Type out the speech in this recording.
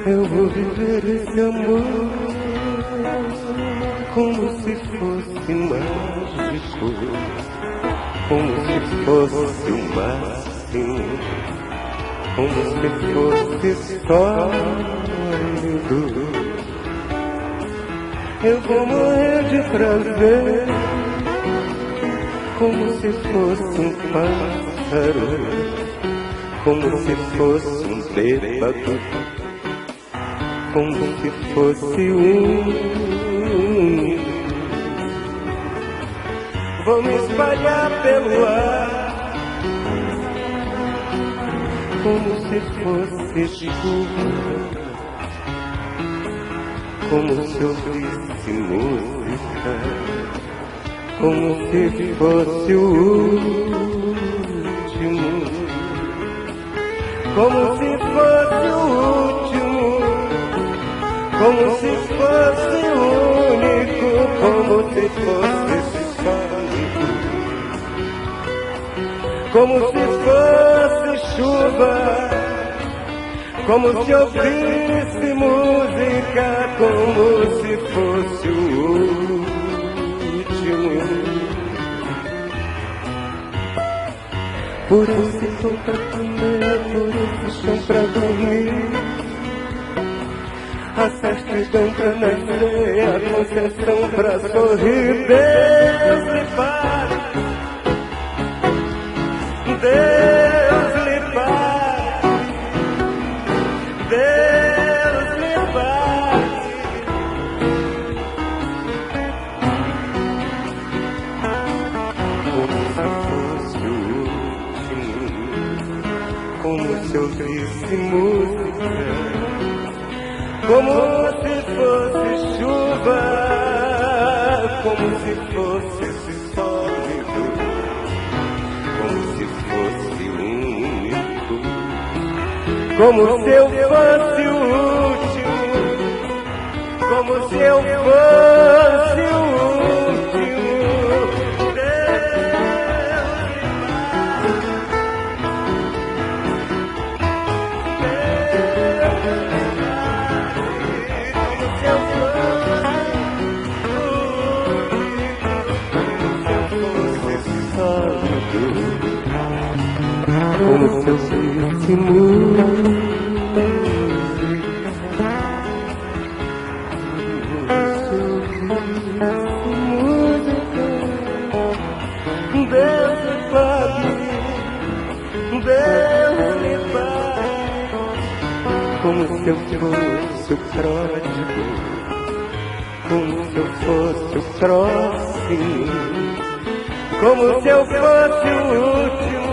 Eu vou viver esse amor como se fosse mágico, como se fosse o máximo, como se fosse sólido. Eu vou morrer de prazer, como se fosse um pássaro, como se fosse um bêbado, como se fosse vou me espalhar pelo ar, como se fosse chuva, como se ouvisse música, como se fosse o último, como se fosse o último, como se fosse único, como se fosse sólido, como se fosse chuva, como se ouvisse música, como se fosse o último. Por esse pão pra comer, por esse chão pra dormir, a festa então pra nascer, a concessão pra sorrir. Deus lhe pague, Deus lhe pague, Deus lhe pague. Como se fosse o último, como se ouvisse música, como se fosse chuva, como se fosse sólido, como se fosse único, como se eu fosse o último, como se eu fosse o último. Como se eu fosse música, Deus lhe pague, Deus lhe pague. Como se eu fosse o pródigo, como se eu fosse o próximo, como se eu fosse o último,